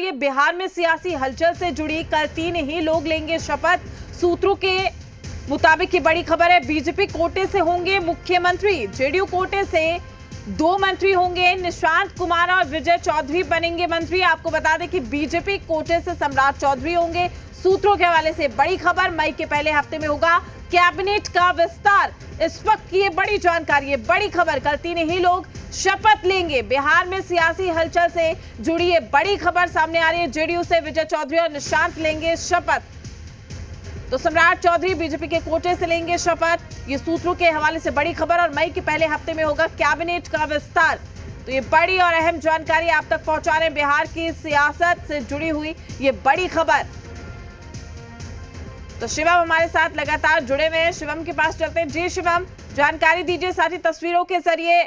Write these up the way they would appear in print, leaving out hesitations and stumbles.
ये बिहार में सियासी हलचल से जुड़ी कल 3 ही लोग लेंगे शपथ। सूत्रों के मुताबिक ये बड़ी खबर है। बीजेपी कोटे से होंगे मुख्यमंत्री, जेडीयू कोटे से 2 मंत्री होंगे। निशांत कुमार और विजय चौधरी बनेंगे मंत्री। आपको बता दें कि बीजेपी कोटे से सम्राट चौधरी होंगे। सूत्रों के हवाले से बड़ी खबर, मई के पहले हफ्ते में होगा कैबिनेट का विस्तार। इस वक्त की ये बड़ी जानकारी, ये बड़ी खबर, कल 3 ही लोग शपथ लेंगे। बिहार में सियासी हलचल से जुड़ी ये बड़ी खबर सामने आ रही है। जेडीयू से विजय चौधरी और निशांत लेंगे शपथ। तो सम्राट चौधरी बीजेपी के कोटे से लेंगे शपथ। ये सूत्रों के हवाले से बड़ी खबर, और मई के पहले हफ्ते में होगा कैबिनेट का विस्तार। तो ये बड़ी और अहम जानकारी आप तक पहुंचा रहे हैं, बिहार की सियासत से जुड़ी हुई ये बड़ी खबर। तो शिवम हमारे साथ लगातार जुड़े हुए हैं, शिवम के पास चलते हैं। जी शिवम, जानकारी दीजिए, साथ ही तस्वीरों के जरिए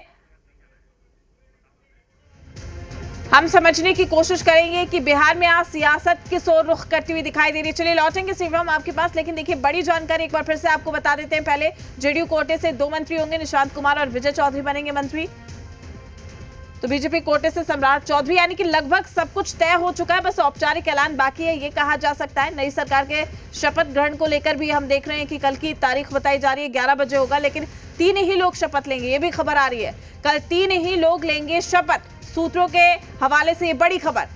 हम समझने की कोशिश करेंगे कि बिहार में आज सियासत किस ओर रुख करती हुई दिखाई दे रही है। चलिए लौटेंगे शिवम आपके पास, लेकिन देखिए बड़ी जानकारी एक बार फिर से आपको बता देते हैं। पहले जेडीयू कोटे से 2 मंत्री होंगे, निशांत कुमार और विजय चौधरी बनेंगे मंत्री। तो बीजेपी कोटे से सम्राट चौधरी, यानी कि लगभग सब कुछ तय हो चुका है, बस औपचारिक ऐलान बाकी है, ये कहा जा सकता है। नई सरकार के शपथ ग्रहण को लेकर भी हम देख रहे हैं कि कल की तारीख बताई जा रही है, 11 बजे होगा, लेकिन 3 ही लोग शपथ लेंगे, ये भी खबर आ रही है। कल 3 ही लोग लेंगे शपथ, सूत्रों के हवाले से ये बड़ी खबर।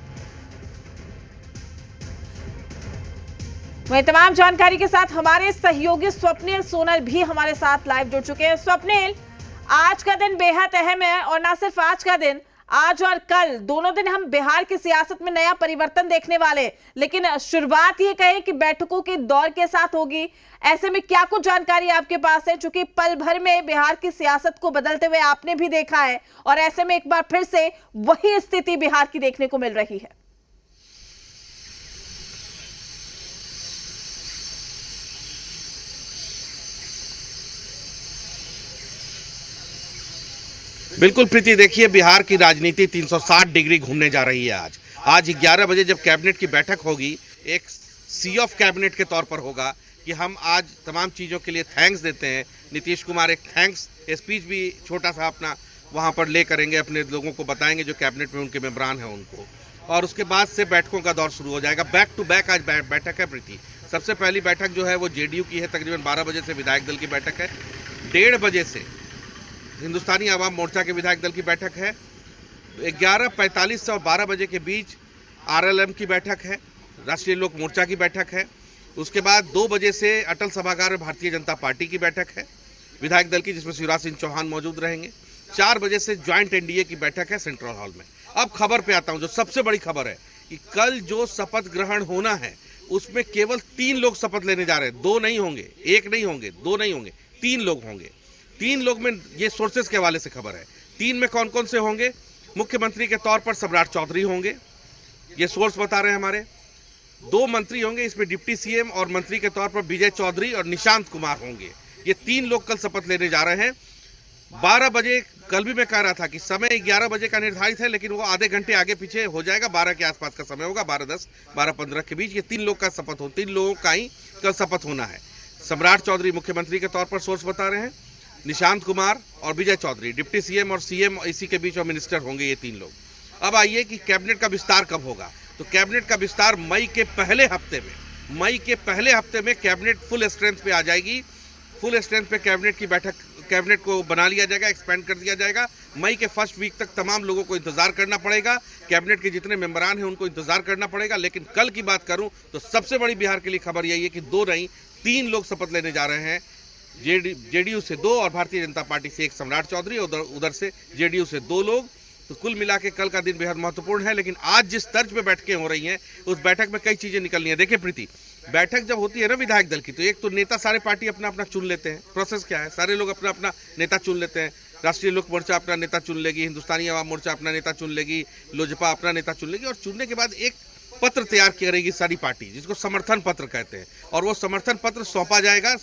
वहीं तमाम जानकारी के साथ हमारे सहयोगी स्वप्निल सोनल भी हमारे साथ लाइव जुड़ चुके हैं। स्वप्निल, आज का दिन बेहद अहम है, और ना सिर्फ आज का दिन, आज और कल दोनों दिन हम बिहार की सियासत में नया परिवर्तन देखने वाले, लेकिन शुरुआत ये कहें कि बैठकों के दौर के साथ होगी। ऐसे में क्या कुछ जानकारी आपके पास है, चूंकि पल भर में बिहार की सियासत को बदलते हुए आपने भी देखा है, और ऐसे में एक बार फिर से वही स्थिति बिहार की देखने को मिल रही है। बिल्कुल प्रीति, देखिए बिहार की राजनीति 360 डिग्री घूमने जा रही है। आज 11 बजे जब कैबिनेट की बैठक होगी, एक सी ऑफ कैबिनेट के तौर पर होगा कि हम आज तमाम चीज़ों के लिए थैंक्स देते हैं। नीतीश कुमार एक थैंक्स स्पीच भी छोटा सा अपना वहाँ पर ले करेंगे, अपने लोगों को बताएंगे जो कैबिनेट में उनके मेंबरान हैं उनको, और उसके बाद से बैठकों का दौर शुरू हो जाएगा। बैक टू बैक आज बैठक है प्रीति। सबसे पहली बैठक जो है वो जेडीयू की है, तकरीबन 12 बजे से विधायक दल की बैठक है। 1:30 बजे से हिंदुस्तानी आवाम मोर्चा के विधायक दल की बैठक है। 11:45 से और 12 बजे के बीच आरएलएम की बैठक है, राष्ट्रीय लोक मोर्चा की बैठक है। उसके बाद 2 बजे से अटल सभागार में भारतीय जनता पार्टी की बैठक है विधायक दल की, जिसमें शिवराज सिंह चौहान मौजूद रहेंगे। 4 बजे से ज्वाइंट एनडीए की बैठक है सेंट्रल हॉल में। अब खबर पे आता हूँ, जो सबसे बड़ी खबर है कि कल जो शपथ ग्रहण होना है उसमें केवल 3 लोग शपथ लेने जा रहे हैं। 2 नहीं होंगे, 1 नहीं होंगे, 2 नहीं होंगे, 3 लोग होंगे। 3 लोग में, ये सोर्सेज के हवाले से खबर है। 3 में कौन कौन से होंगे? मुख्यमंत्री के तौर पर सम्राट चौधरी होंगे, ये सोर्स बता रहे हैं हमारे। 2 मंत्री होंगे, इसमें डिप्टी सीएम और मंत्री के तौर पर विजय चौधरी और निशांत कुमार होंगे। ये 3 लोग कल शपथ लेने जा रहे हैं। 12 बजे, कल भी मैं कह रहा था कि समय 11 बजे का निर्धारित है, लेकिन वो आधे घंटे आगे पीछे हो जाएगा। 12 के आसपास का समय होगा, 12:10, 12:15 के बीच ये 3 लोग का शपथ हो, 3 लोगों का ही कल शपथ होना है। सम्राट चौधरी मुख्यमंत्री के तौर पर सोर्स बता रहे हैं, निशांत कुमार और विजय चौधरी डिप्टी सीएम और सीएम, इसी के बीच और मिनिस्टर होंगे ये 3 लोग। अब आइए कि कैबिनेट का विस्तार कब होगा। तो कैबिनेट का विस्तार मई के पहले हफ्ते में कैबिनेट फुल स्ट्रेंथ पे आ जाएगी। फुल स्ट्रेंथ पे कैबिनेट की बैठक, कैबिनेट को बना लिया जाएगा, एक्सपेंड कर दिया जाएगा। मई के फर्स्ट वीक तक तमाम लोगों को इंतजार करना पड़ेगा, कैबिनेट के जितने मेंबरान हैं उनको इंतजार करना पड़ेगा। लेकिन कल की बात करूं तो सबसे बड़ी बिहार के लिए खबर यही है कि 2 नहीं 3 लोग शपथ लेने जा रहे हैं। जेडीयू से 2 और भारतीय जनता पार्टी से 1 सम्राट चौधरी, उधर से जेडीयू से 2 लोग। तो कुल मिला के कल का दिन बेहद महत्वपूर्ण है। लेकिन आज जिस तर्ज पे बैठकें हो रही हैं, उस बैठक में कई चीजें निकलनी है। देखिए प्रीति, बैठक जब होती है ना विधायक दल की, तो एक तो नेता सारे पार्टी अपना अपना चुन लेते हैं। प्रोसेस क्या है, सारे लोग अपना अपना नेता चुन लेते हैं। राष्ट्रीय लोक मोर्चा अपना नेता चुन लेगी, हिंदुस्तानी आवाम मोर्चा अपना नेता चुन लेगी, लोजपा अपना नेता चुन लेगी, और चुनने के बाद एक पत्र तैयार करेगी सारी पार्टी, जिसको समर्थन पत्र कहते हैं, और वो समर्थन पत्र सौंपा जाएगा।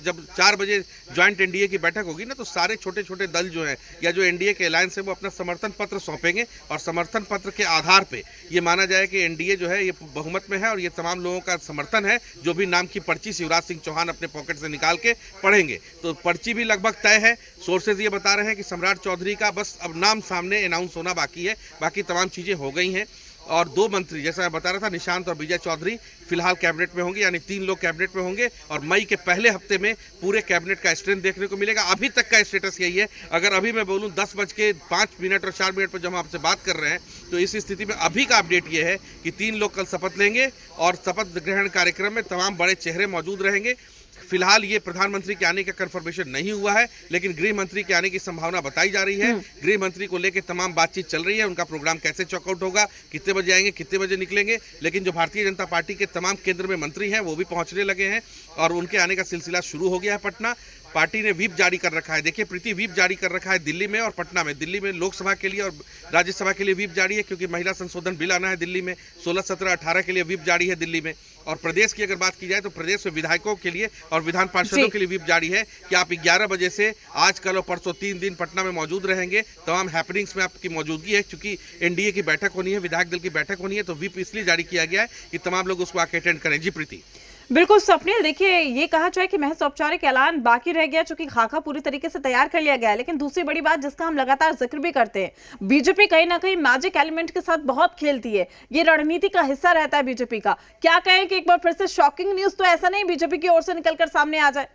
जब 4 बजे ज्वाइंट एनडीए की बैठक होगी ना, तो सारे छोटे छोटे दल जो हैं या जो एनडीए के अलायंस है वो अपना समर्थन पत्र सौंपेंगे, और समर्थन पत्र के आधार पे ये माना जाए कि एनडीए जो है ये बहुमत में है, और ये तमाम लोगों का समर्थन है। जो भी नाम की पर्ची शिवराज सिंह चौहान अपने पॉकेट से निकाल के पढ़ेंगे, तो पर्ची भी लगभग तय है। सोर्सेज ये बता रहे हैं कि सम्राट चौधरी का बस अब नाम सामने अनाउंस होना बाकी है, बाकी तमाम चीज़ें हो गई हैं। और 2 मंत्री, जैसा मैं बता रहा था, निशांत और विजय चौधरी फिलहाल कैबिनेट में होंगे, यानी 3 लोग कैबिनेट में होंगे और मई के पहले हफ्ते में पूरे कैबिनेट का स्ट्रेंथ देखने को मिलेगा। अभी तक का स्टेटस यही है। अगर अभी मैं बोलूं 10:05 और 4 मिनट पर जब हम आपसे बात कर रहे हैं, तो इस स्थिति में अभी का अपडेट ये है कि 3 लोग कल शपथ लेंगे और शपथ ग्रहण कार्यक्रम में तमाम बड़े चेहरे मौजूद रहेंगे। फिलहाल ये प्रधानमंत्री के आने का कंफर्मेशन नहीं हुआ है, लेकिन गृह मंत्री के आने की संभावना बताई जा रही है। गृह मंत्री को लेकर तमाम बातचीत चल रही है, उनका प्रोग्राम कैसे चॉकआउट होगा, कितने बजे आएंगे, कितने बजे निकलेंगे। लेकिन जो भारतीय जनता पार्टी के तमाम केंद्र में मंत्री हैं वो भी पहुंचने लगे हैं और उनके आने का सिलसिला शुरू हो गया है। पटना पार्टी ने व्हिप जारी कर रखा है। देखिए प्रीति, व्हिप जारी कर रखा है दिल्ली में और पटना में। दिल्ली में लोकसभा के लिए और राज्यसभा के लिए व्हिप जारी है, क्योंकि महिला संशोधन बिल आना है दिल्ली में। 16, 17, 18 के लिए व्हिप जारी है दिल्ली में। और प्रदेश की अगर बात की जाए तो प्रदेश में विधायकों के लिए और विधान पार्षदों के लिए व्हिप जारी है कि आप 11 बजे से आज, कल और परसों 3 दिन पटना में मौजूद रहेंगे। तमाम हैपनिंग्स में आपकी मौजूदगी है, क्योंकि एनडीए की बैठक होनी है, विधायक दल की बैठक होनी है, तो व्हिप इसलिए जारी किया गया है कि तमाम लोग उसको आके अटेंड करें। जी प्रीति। बिल्कुल स्वप्निल, देखिए ये कहा जाए कि महज औपचारिक ऐलान बाकी रह गया, चूंकि खाका पूरी तरीके से तैयार कर लिया गया है। लेकिन दूसरी बड़ी बात जिसका हम लगातार जिक्र भी करते हैं, बीजेपी कहीं ना कहीं मैजिक एलिमेंट के साथ बहुत खेलती है। ये रणनीति का हिस्सा रहता है बीजेपी का। क्या कहें कि एक बार फिर से शॉकिंग न्यूज तो ऐसा नहीं बीजेपी की ओर से निकलकर सामने आ जाए?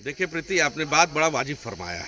देखिए प्रीति, आपने बात बड़ा वाजिब फरमाया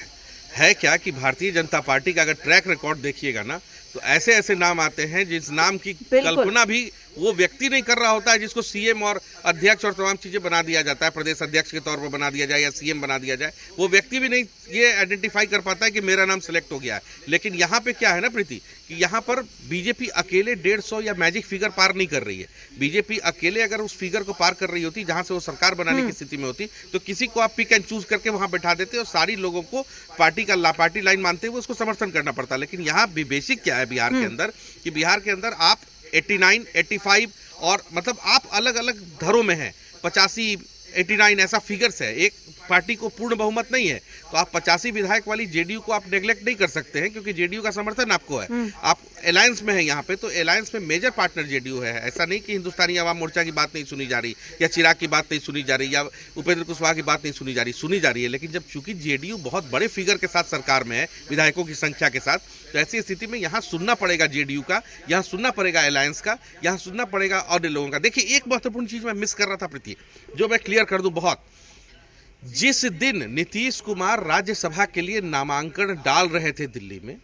है क्या कि भारतीय जनता पार्टी का अगर ट्रैक रिकॉर्ड देखिएगा ना, तो ऐसे ऐसे नाम आते हैं जिस नाम की कल्पना भी वो व्यक्ति नहीं कर रहा होता है, जिसको सीएम और अध्यक्ष और तमाम चीजें बना दिया जाता है, प्रदेश अध्यक्ष के तौर पर बना दिया जाए या सीएम बना दिया जाए। वो व्यक्ति भी नहीं ये आइडेंटिफाई कर पाता है कि मेरा नाम सिलेक्ट हो गया है। लेकिन यहाँ पे क्या है ना प्रीति, कि यहाँ पर बीजेपी अकेले 150 या मैजिक फिगर पार नहीं कर रही है। बीजेपी अकेले अगर उस फिगर को पार कर रही होती, जहां से वो सरकार बनाने की स्थिति में होती, तो किसी को आप पिक एंड चूज करके वहां बैठा देते और सारी लोगों को पार्टी का पार्टी लाइन मानते हुए उसको समर्थन करना पड़ता। लेकिन यहाँ भी बेसिक क्या है बिहार के अंदर, कि बिहार के अंदर आप 89, 85 और मतलब आप अलग अलग धरों में हैं। 85, 89 ऐसा फिगर्स है। एक पार्टी को पूर्ण बहुमत नहीं है, तो आप 85 विधायक वाली जेडीयू को आप नेग्लेक्ट नहीं कर सकते हैं, क्योंकि जेडीयू का समर्थन आपको है। आप अलायंस में है यहाँ पे, तो अलायंस में मेजर पार्टनर जेडीयू है। ऐसा नहीं कि हिंदुस्तानी आवाम मोर्चा की बात नहीं सुनी जा रही, या चिराग की बात नहीं सुनी जा रही, या उपेंद्र कुशवाहा की बात नहीं सुनी जा रही है। लेकिन जब चूंकि जेडीयू बहुत बड़े फिगर के साथ सरकार में है, विधायकों की संख्या के साथ, तो ऐसी स्थिति में यहाँ सुनना पड़ेगा जेडीयू का, यहाँ सुनना पड़ेगा अलायंस का, यहाँ सुनना पड़ेगा और लोगों का। देखिए एक महत्वपूर्ण चीज मैं मिस कर रहा था प्रीति, जो मैं क्लियर कर दूं बहुत। जिस दिन नीतीश कुमार राज्यसभा के लिए नामांकन डाल रहे थे दिल्ली में,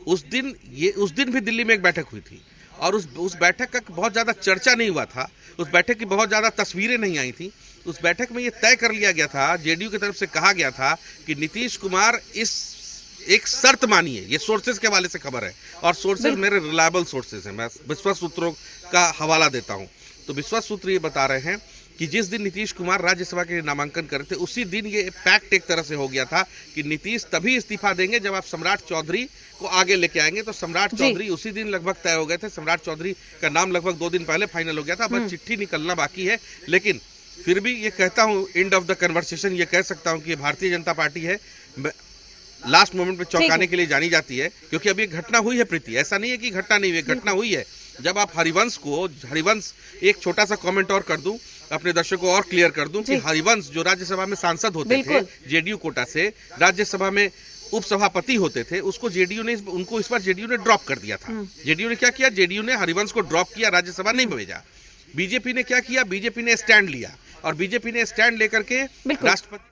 उस दिन भी दिल्ली में एक बैठक हुई थी और उस बैठक का बहुत ज़्यादा चर्चा नहीं हुआ था, उस बैठक की बहुत ज़्यादा तस्वीरें नहीं आई थी। उस बैठक में ये तय कर लिया गया था, जेडीयू की तरफ से कहा गया था कि नीतीश कुमार एक शर्त मानिए। ये सोर्सेज के हवाले से खबर है और सोर्सेज मेरे रिलायबल सोर्सेज हैं, मैं विश्वास सूत्रों का हवाला देता हूँ। तो विश्वास सूत्र ये बता रहे हैं कि जिस दिन नीतीश कुमार राज्यसभा के लिए नामांकन करे थे, उसी दिन ये पैक्ट एक तरह से हो गया था कि नीतीश तभी इस्तीफा देंगे जब आप सम्राट चौधरी को आगे लेके आएंगे। तो सम्राट चौधरी उसी दिन लगभग तय हो गए थे। सम्राट चौधरी का नाम लगभग 2 दिन पहले फाइनल हो गया था, बस चिट्ठी निकलना बाकी है। लेकिन फिर भी ये कहता हूँ, एंड ऑफ द कन्वर्सेशन ये कह सकता हूँ कि भारतीय जनता पार्टी है लास्ट मोमेंट पे चौंकाने के लिए जानी जाती है, क्योंकि अभी एक घटना हुई है प्रीति। ऐसा नहीं है कि घटना नहीं हुई, घटना हुई है। जब आप हरिवंश एक छोटा सा कमेंट और कर दूं, अपने दर्शकों को और क्लियर कर दूं कि हरिवंश जो राज्यसभा में सांसद होते थे जेडीयू कोटा से, राज्यसभा में उपसभापति होते थे, उनको इस बार जेडीयू ने ड्रॉप कर दिया था। जेडीयू ने क्या किया, जेडीयू ने हरिवंश को ड्रॉप किया, राज्यसभा नहीं भेजा। बीजेपी ने क्या किया, बीजेपी ने स्टैंड लिया और बीजेपी ने स्टैंड लेकर के राष्ट्रपति